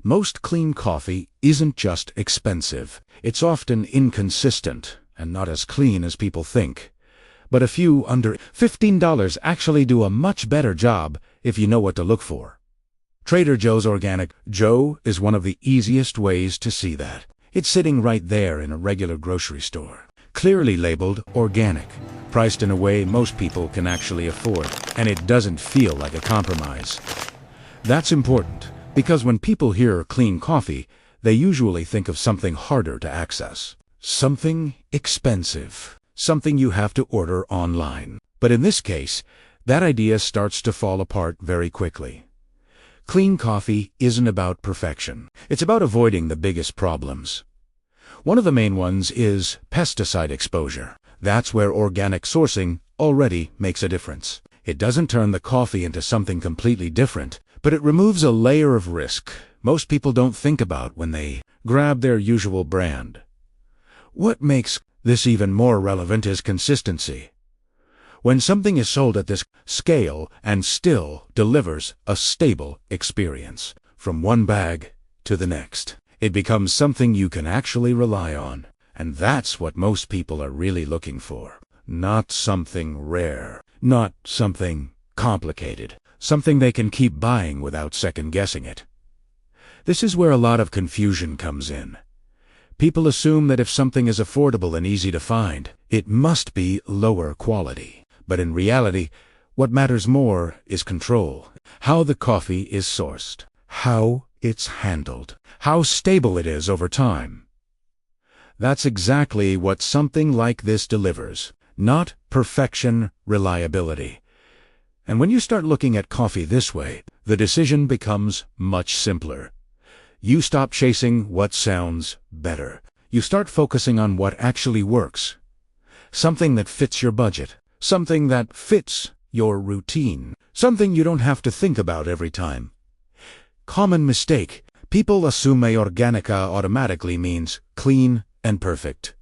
Most clean coffee isn't just expensive. It's often inconsistent and not as clean as people think. But a few under $15 actually do a much better job if you know what to look for. Trader Joe's Organic Joe is one of the easiest ways to see that. It's sitting right there in a regular grocery store, clearly labeled organic, priced in a way most people can actually afford, and it doesn't feel like a compromise. That's important, because when people hear clean coffee, they usually think of something harder to access. Something expensive. Something you have to order online. But in this case, that idea starts to fall apart very quickly. Clean coffee isn't about perfection. It's about avoiding the biggest problems. One of the main ones is pesticide exposure. That's where organic sourcing already makes a difference. It doesn't turn the coffee into something completely different, but it removes a layer of risk most people don't think about when they grab their usual brand. What makes this even more relevant is consistency. When something is sold at this scale and still delivers a stable experience, from one bag to the next, it becomes something you can actually rely on. And that's what most people are really looking for. Not something rare, not something complicated, something they can keep buying without second-guessing it. This is where a lot of confusion comes in. People assume that if something is affordable and easy to find, it must be lower quality. But in reality, what matters more is control. How the coffee is sourced, how it's handled, how stable it is over time. That's exactly what something like this delivers. Not perfection, reliability. And when you start looking at coffee this way, the decision becomes much simpler. You stop chasing what sounds better. You start focusing on what actually works. Something that fits your budget. Something that fits your routine. Something you don't have to think about every time. Common mistake. People assume a organica automatically means clean and perfect.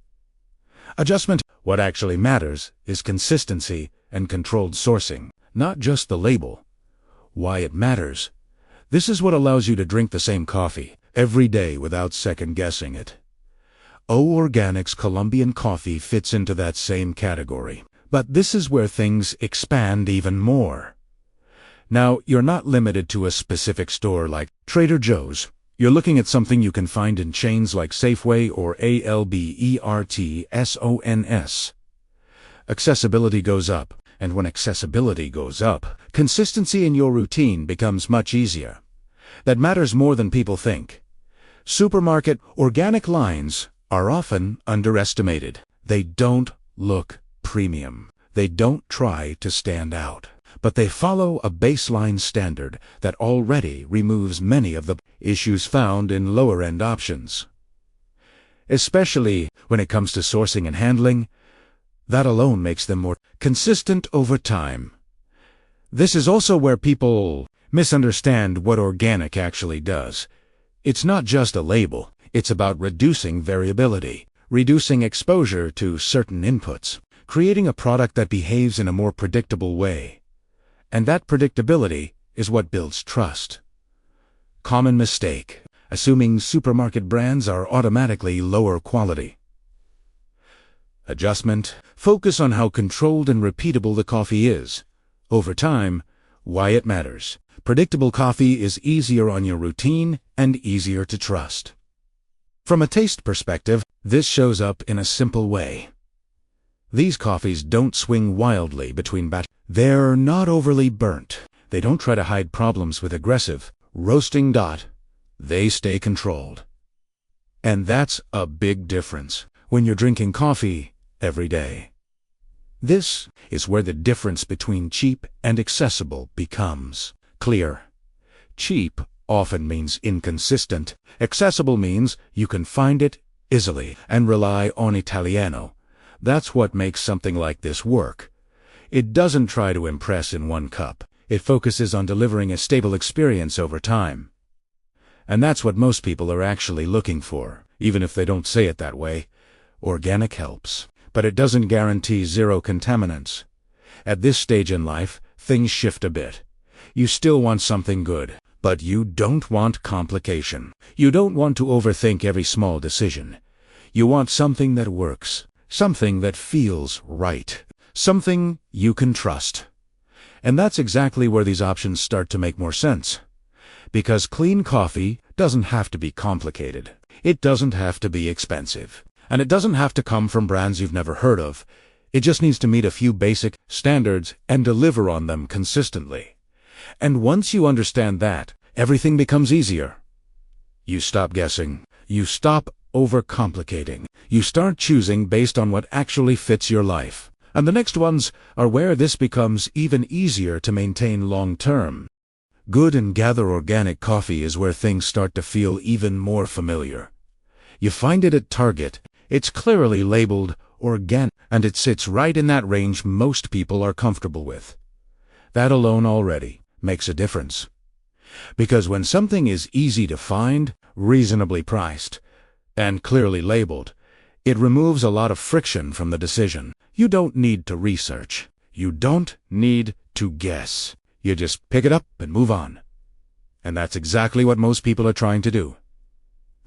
Adjustment. What actually matters is consistency and controlled sourcing, not just the label. Why it matters. This is what allows you to drink the same coffee every day without second-guessing it. O Organic's Colombian coffee fits into that same category. But this is where things expand even more. Now, you're not limited to a specific store like Trader Joe's. You're looking at something you can find in chains like Safeway or Albertsons. Accessibility goes up, and when accessibility goes up, consistency in your routine becomes much easier. That matters more than people think. Supermarket organic lines are often underestimated. They don't look premium. They don't try to stand out. But they follow a baseline standard that already removes many of the issues found in lower-end options. Especially when it comes to sourcing and handling, that alone makes them more consistent over time. This is also where people misunderstand what organic actually does. It's not just a label. It's about reducing variability, reducing exposure to certain inputs, creating a product that behaves in a more predictable way. And that predictability is what builds trust. Common mistake, assuming supermarket brands are automatically lower quality. Adjustment, focus on how controlled and repeatable the coffee is. Over time, why it matters. Predictable coffee is easier on your routine and easier to trust. From a taste perspective, this shows up in a simple way. These coffees don't swing wildly between batches. They're not overly burnt. They don't try to hide problems with aggressive roasting. They stay controlled. And that's a big difference when you're drinking coffee every day. This is where the difference between cheap and accessible becomes clear. Cheap often means inconsistent. Accessible means you can find it easily and rely on Italiano. That's what makes something like this work. It doesn't try to impress in one cup. It focuses on delivering a stable experience over time. And that's what most people are actually looking for, even if they don't say it that way. Organic helps, but it doesn't guarantee zero contaminants. At this stage in life, things shift a bit. You still want something good, But you don't want complication. You don't want to overthink every small decision. You want something that works, something that feels right, something you can trust. And that's exactly where these options start to make more sense. Because clean coffee doesn't have to be complicated. It doesn't have to be expensive. And it doesn't have to come from brands you've never heard of. It just needs to meet a few basic standards and deliver on them consistently. And once you understand that, everything becomes easier. You stop guessing. You stop overcomplicating. You start choosing based on what actually fits your life. And the next ones are where this becomes even easier to maintain long-term. Good and Gather organic coffee is where things start to feel even more familiar. You find it at Target. It's clearly labeled organic, and it sits right in that range most people are comfortable with. That alone already makes a difference. Because when something is easy to find, reasonably priced, and clearly labeled, it removes a lot of friction from the decision. You don't need to research. You don't need to guess. You just pick it up and move on. And that's exactly what most people are trying to do.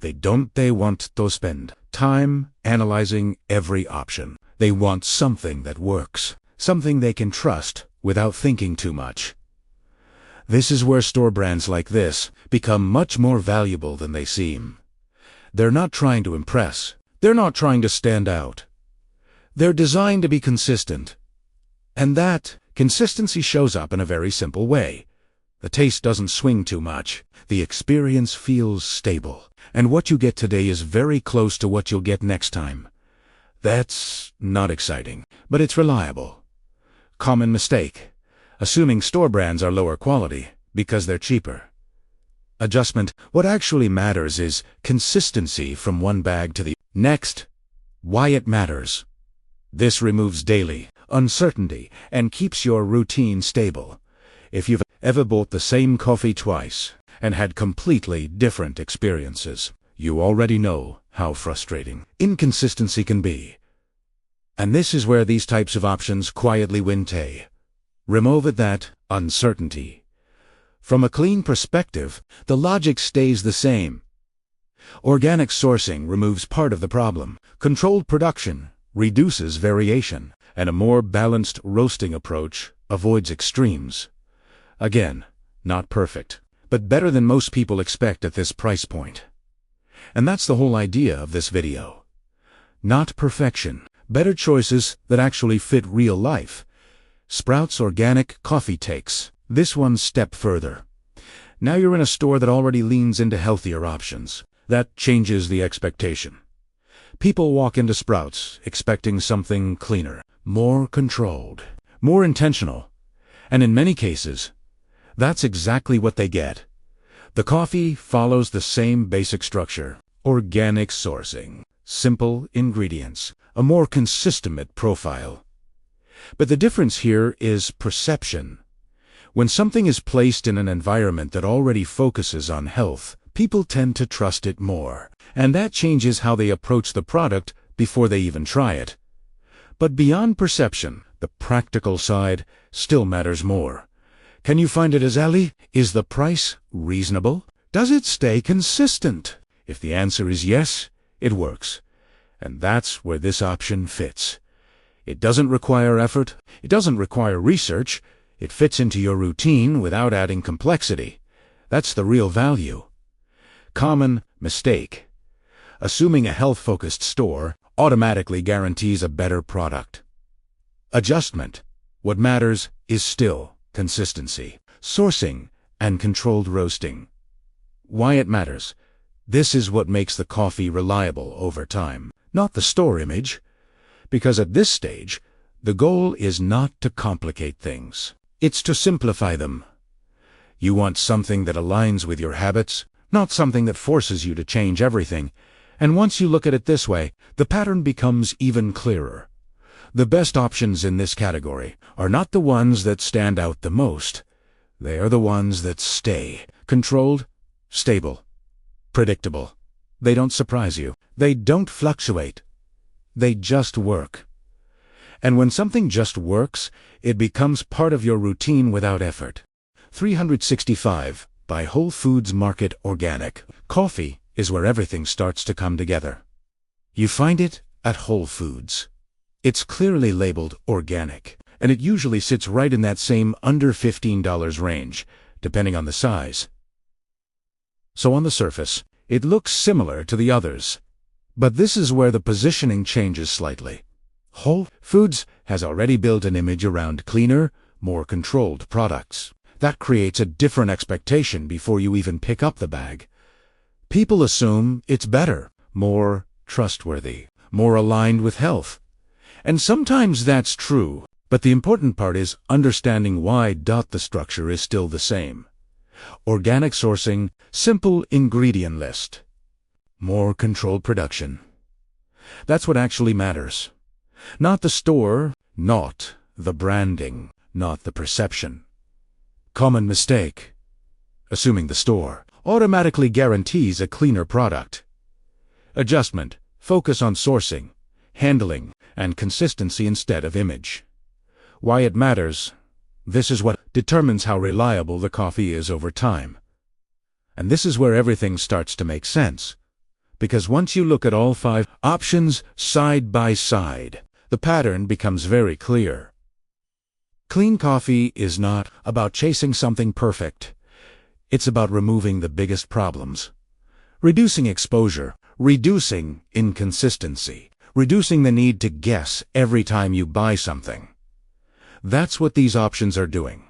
They want to spend time analyzing every option. They want something that works, something they can trust without thinking too much. This is where store brands like this become much more valuable than they seem. They're not trying to impress. They're not trying to stand out. They're designed to be consistent. And that consistency shows up in a very simple way. The taste doesn't swing too much. The experience feels stable. And what you get today is very close to what you'll get next time. That's not exciting, but it's reliable. Common mistake: assuming store brands are lower quality because they're cheaper. Adjustment: what actually matters is consistency from one bag to the next. Why it matters: this removes daily uncertainty and keeps your routine stable. If you've ever bought the same coffee twice and had completely different experiences, you already know how frustrating inconsistency can be. And this is where these types of options quietly win today. Remove that uncertainty. From a clean perspective, the logic stays the same. Organic sourcing removes part of the problem. Controlled production reduces variation, and a more balanced roasting approach avoids extremes. Again, not perfect, but better than most people expect at this price point. And that's the whole idea of this video. Not perfection, better choices that actually fit real life. Sprouts Organic Coffee takes this one step further. Now you're in a store that already leans into healthier options. That changes the expectation. People walk into Sprouts expecting something cleaner, more controlled, more intentional. And in many cases, that's exactly what they get. The coffee follows the same basic structure: organic sourcing, simple ingredients, a more consistent profile. But the difference here is perception. When something is placed in an environment that already focuses on health, people tend to trust it more, and that changes how they approach the product before they even try it. But beyond perception, the practical side still matters more. Can you find it as Ali? Is the price reasonable? Does it stay consistent? If the answer is yes, it works. And that's where this option fits. It doesn't require effort. It doesn't require research. It fits into your routine without adding complexity. That's the real value. Common mistake: assuming a health-focused store automatically guarantees a better product. Adjustment: what matters is still consistency, sourcing, and controlled roasting. Why it matters: this is what makes the coffee reliable over time, not the store image. Because at this stage, the goal is not to complicate things. It's to simplify them. You want something that aligns with your habits, not something that forces you to change everything. And once you look at it this way, the pattern becomes even clearer. The best options in this category are not the ones that stand out the most. They are the ones that stay controlled, stable, predictable. They don't surprise you. They don't fluctuate. They just work. And when something just works, it becomes part of your routine without effort. 365. by Whole Foods Market Organic. Coffee is where everything starts to come together. You find it at Whole Foods. It's clearly labeled organic, and it usually sits right in that same under $15 range, depending on the size. So on the surface, it looks similar to the others. But this is where the positioning changes slightly. Whole Foods has already built an image around cleaner, more controlled products. That creates a different expectation before you even pick up the bag. People assume it's better, more trustworthy, more aligned with health. And sometimes that's true, but the important part is understanding why. The structure is still the same. Organic sourcing, simple ingredient list. More controlled production. That's what actually matters. Not the store, not the branding, not the perception. Common mistake. Assuming the store automatically guarantees a cleaner product. Adjustment. Focus on sourcing, handling, and consistency instead of image. Why it matters. This is what determines how reliable the coffee is over time. And this is where everything starts to make sense. Because once you look at all 5 options side by side, the pattern becomes very clear. Clean coffee is not about chasing something perfect. It's about removing the biggest problems. Reducing exposure, reducing inconsistency, reducing the need to guess every time you buy something. That's what these options are doing.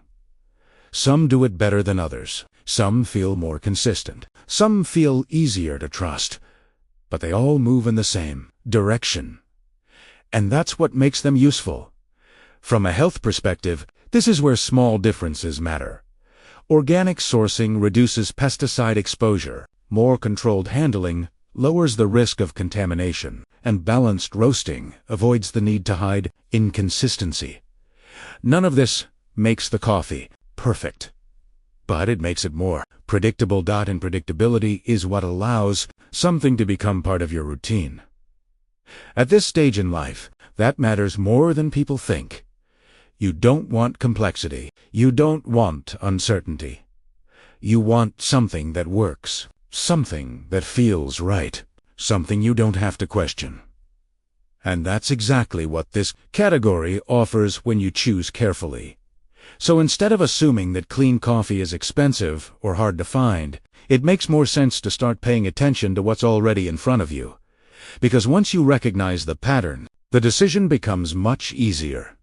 Some do it better than others. Some feel more consistent. Some feel easier to trust. But they all move in the same direction. And that's what makes them useful. From a health perspective, this is where small differences matter. Organic sourcing reduces pesticide exposure. More controlled handling lowers the risk of contamination. And balanced roasting avoids the need to hide inconsistency. None of this makes the coffee perfect. But it makes it more predictable. And predictability is what allows something to become part of your routine. At this stage in life, that matters more than people think. You don't want complexity. You don't want uncertainty. You want something that works, something that feels right, something you don't have to question. And that's exactly what this category offers when you choose carefully. So instead of assuming that clean coffee is expensive or hard to find, it makes more sense to start paying attention to what's already in front of you. Because once you recognize the pattern, the decision becomes much easier.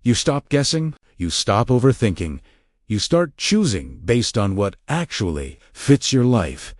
You stop guessing, you stop overthinking, you start choosing based on what actually fits your life